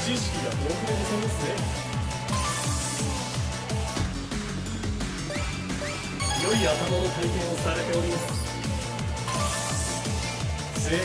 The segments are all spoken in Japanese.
知識が豊富でございますね。良い頭の体験をされております。正解ね。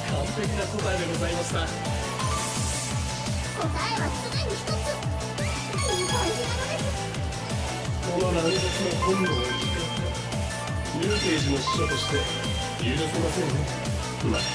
完璧な答えでございました。答えはすぐに一つ。いい感じなのです。この乱雑な本能を聞かせ、ルーテージの使者として許せませんね。まったく。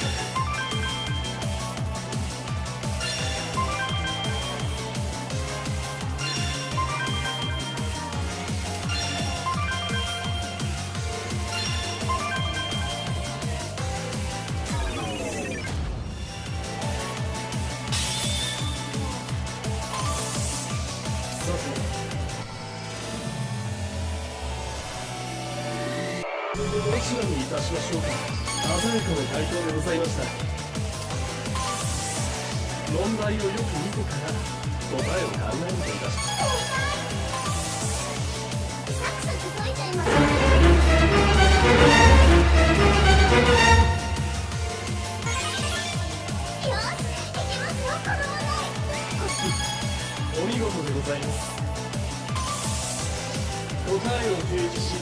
どちらにいたしましょうか。鮮やかな回答でございました。問題をよく見てから答えを考えるといたします。サクサク解いちゃいます。よし、いけますよ、この問題。お見事でございます。答えを提示し、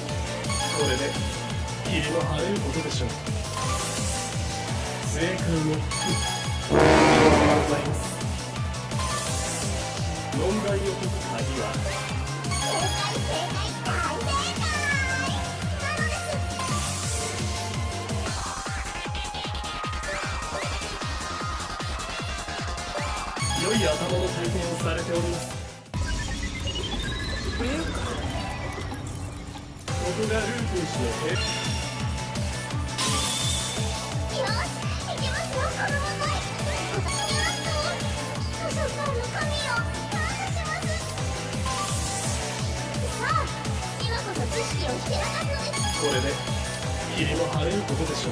これで霧の晴れることでしょう。正解のございます。問題を解く鍵は正解、大正解なのです。良い頭の体験をされております。ここがルーテージの手。よし、いけますよ、この問題。私にあっと図書館の神よ、感謝します。さあ、今こそ知識をひけらかすのです。これで霧も晴れることでしょ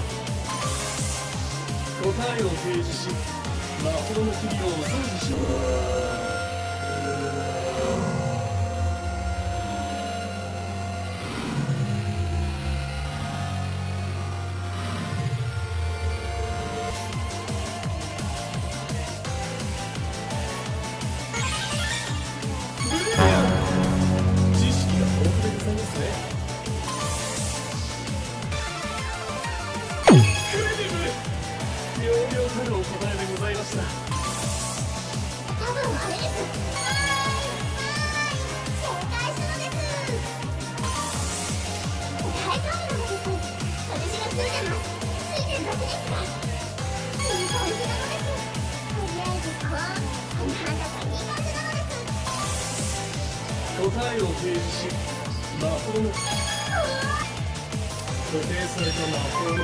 う。答えを提示し、魔法の霧をお掃除しろ。知識が豊富でございますね。クレディブル、妙々たるお答えでございました。多分あれです。正解したのです。大丈夫なのです。私がついてます。ついてるだけですが。いい感じなのです。とりあえずなんだかいい感じなのです。答えを提示し、魔法の固定された魔法の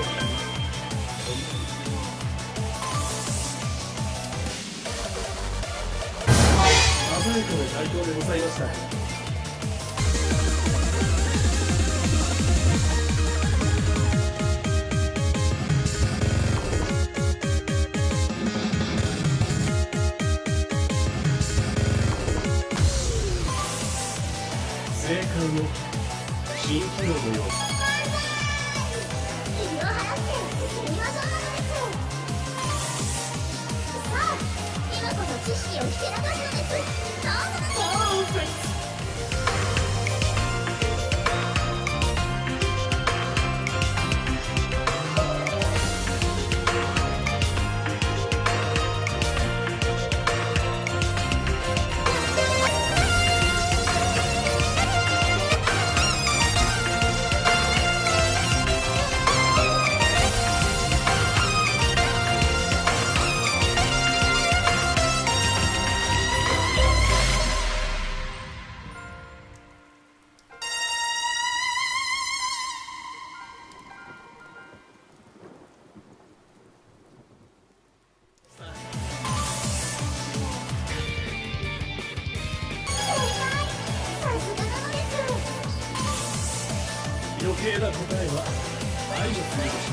鮮やかな回答でございました。正解の新機能のよう気を払って進みましょうなのです。さあ、今こそ知識をひけらかすのです。どうぞ。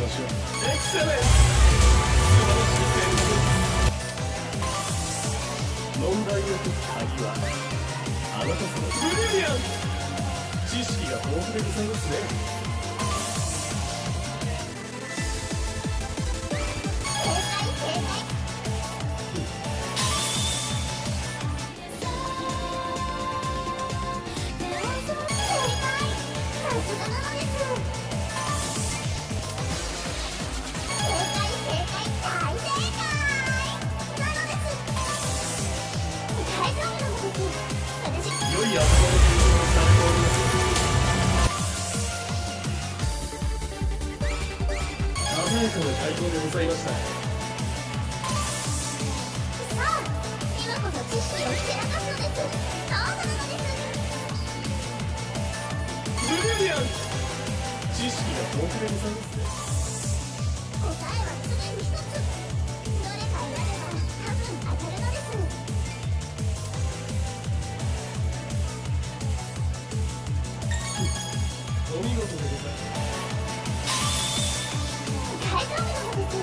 しましょう。エクセレンス、素晴らしい選択。問題を解く鍵はあなた様。ブリリアント、知識が豊富でございますね。良い頭の提供をされております。鮮やかな回答でございました。さあ、今こそ知識をひけらかすのです。どうぞなのです。ブリリアント、知識が豊富でございますね。答えは常に一つ。どれか選べば多分当たるのです。お見事でございます。大丈夫なのです。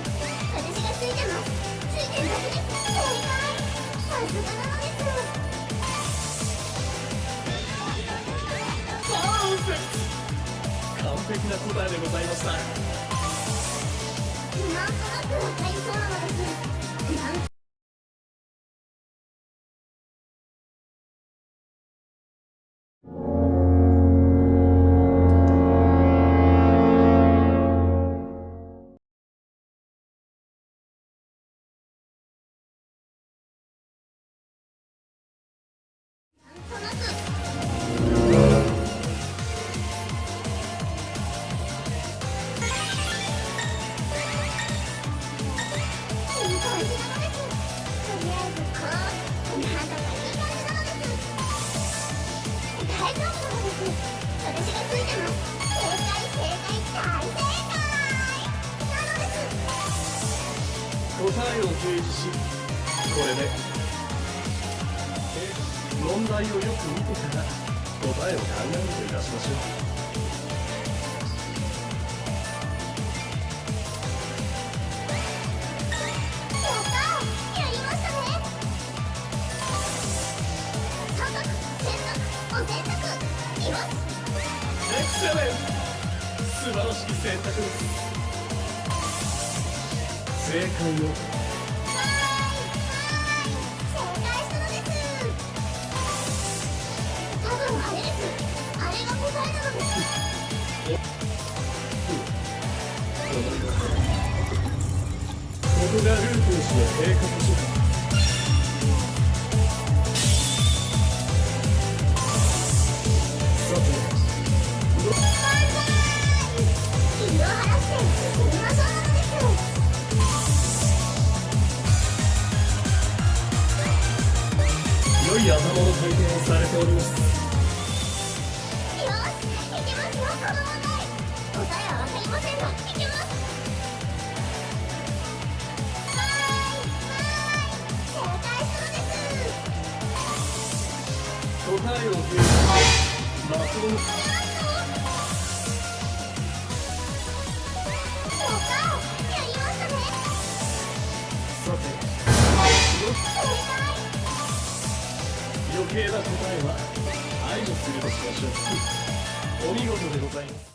私がついてます。ついてるだけです。正解。さすがなのです。パーフェクト、完璧な答えでございました。なんとなくわかりそうなのです。なんとなくいい感じなのです。とりあえずこう、なんとかいい感じなのです。大丈夫なのです。私がついてます。正解正解大正解なのです。答えを提示し、これで問題をよく見てから答えを考えるといたしましょう。やったー、やりましたね。三択、選択、お選択、います。エクセレント、素晴らしい選択です。正解を正解したのです。多分あれです。あれが答えなのです。ここがルートン氏の計画書か。さて、気を晴らして進みましょうなのです。良い頭の回転をされております。よし、いきますよ、この問題。答えはわかりませんが、いきます。正解したのです。答えを提示し、まともにやったー、やりましたね。さて、正解。余計な答えは排除するとしましょう。お見事でございます。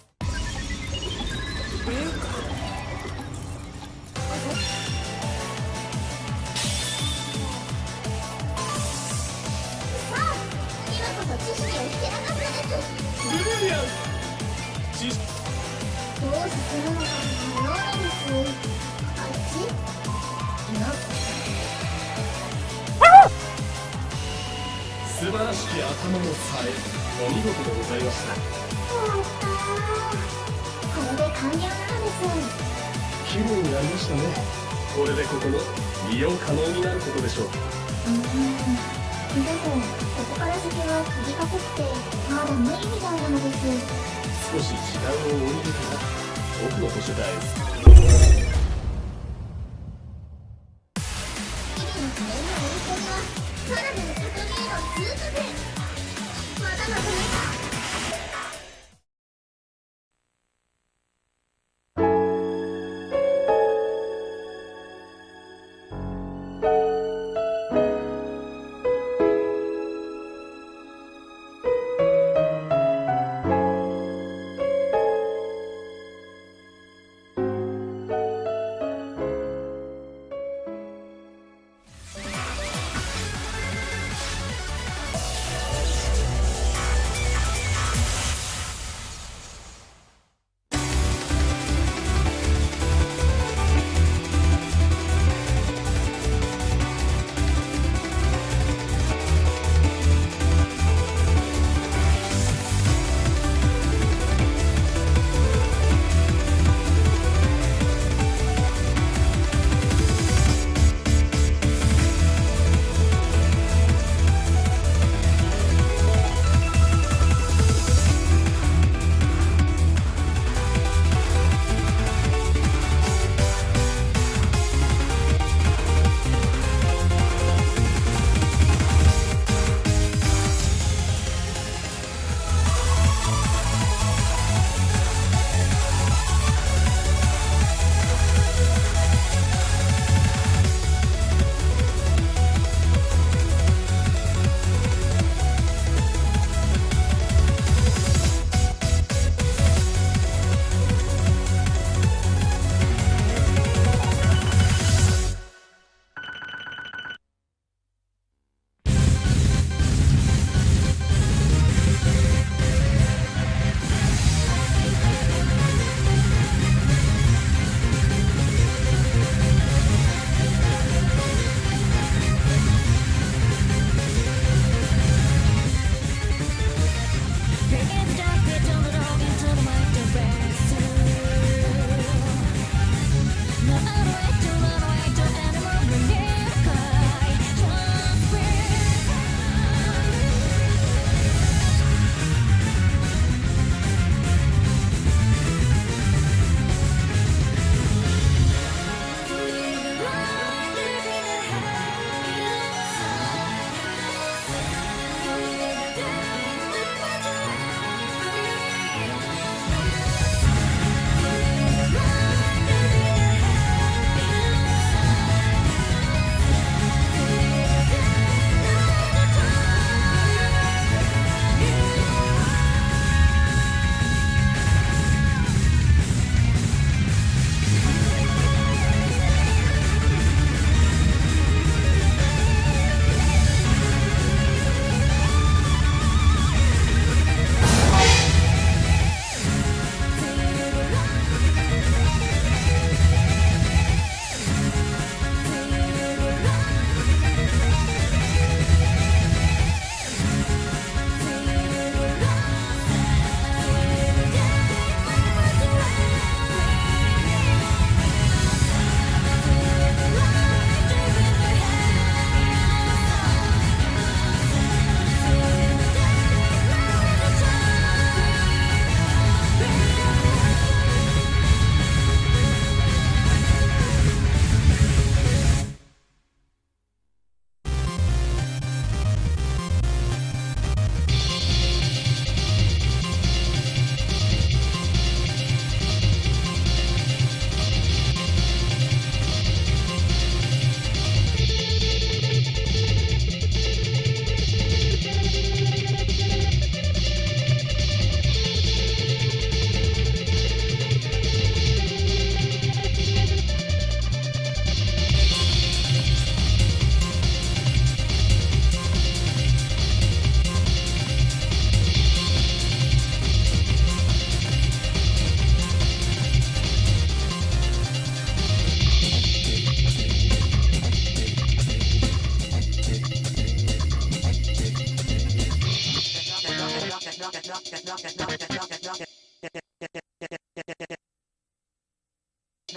さあ、今こそ知識をひけらかすのです。ブリリアント、知識どう進むのか迷うのです。あっち？な素晴らしき頭のさえ、お見事でございました。やったー。これで完了なのです。綺麗になりましたね。これでここも利用可能になることでしょう。でも、ここから先は釘が濃くて、まだ無理みたいなのです。少し時間を置いてから奥の図書館へ。日々の記念のお店には、さらなる高みへの通過点。まだまだまだ。「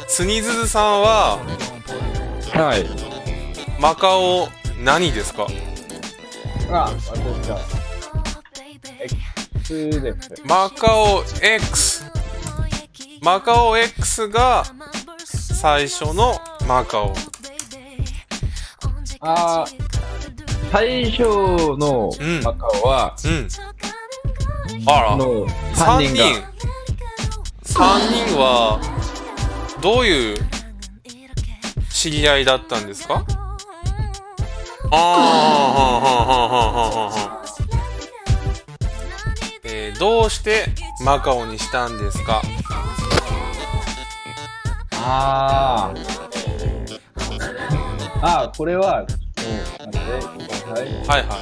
スニズズさんははい。マカオ何ですか？私が X です。マカオ X。マカオ X が最初のマカオ。最初のマカオは、あら、の3 3人が、3人はどういう知り合いだったんですか？どうしてマカオにしたんですか？これは、待ってください。はいは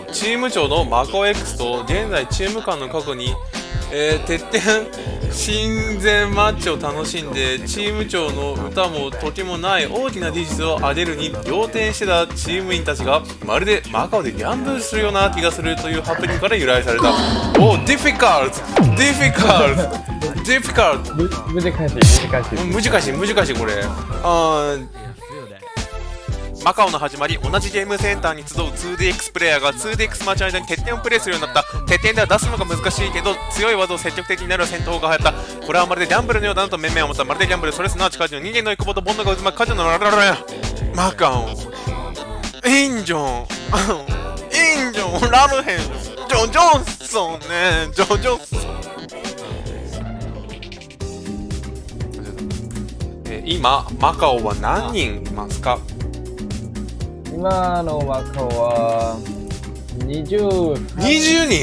い。チーム長のマカオ X と現在チーム間の過去に、鉄拳親善マッチを楽しんでチーム長の歌も時もない大きな事実を挙げるに仰天してたチーム員たちがまるでマカオでギャンブルするような気がするというハプニングから由来された。difficult 難しいこれ。マカオの始まり、同じゲームセンターに集う 2DX プレイヤーが 2DX マッチの間に鉄拳をプレイするようになった。鉄拳では出すのが難しいけど強い技を積極的になる戦闘法が流行った。これはまるでギャンブルのようだなと面々思った。まるでギャンブル、それすなわちカジノ、人間の欲望と煩悩が渦巻くカジノのララララマカオインジョンラルヘンジョンソンねジョンソン。今マカオは何人いますか？今のマカオは20人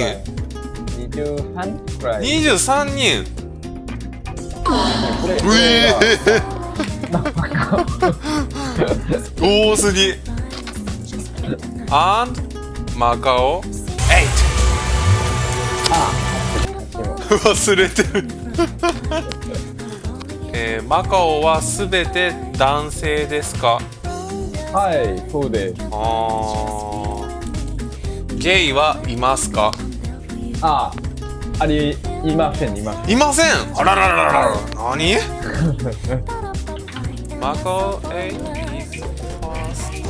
23くらい。23人。多すぎ。and マカオ8。忘れてる。マカオはすべて男性ですか？はい、そうです。ゲイはいますか？いません。いません。あらららら。何？マカオ8 is first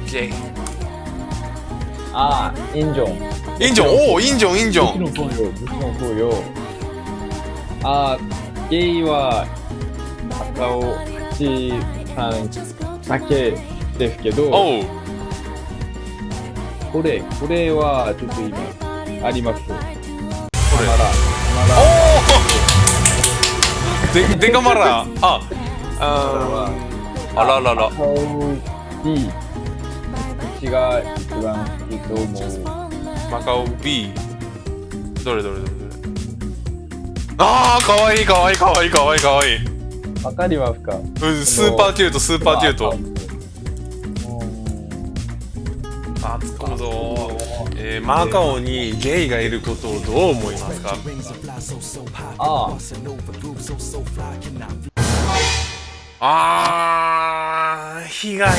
gay。インジョン。インジョン。もちろんそうよ。ゲイはマカオチさんだけですけど、これはちょっと今あります。デカマラ。あららら。マカオ B、私が一番好きと思う。マカオ B。どれ。かわいい。わかりますか？スーパーキュート。突っ込むぞ。マカオにゲイがいることをどう思いますか？被害か。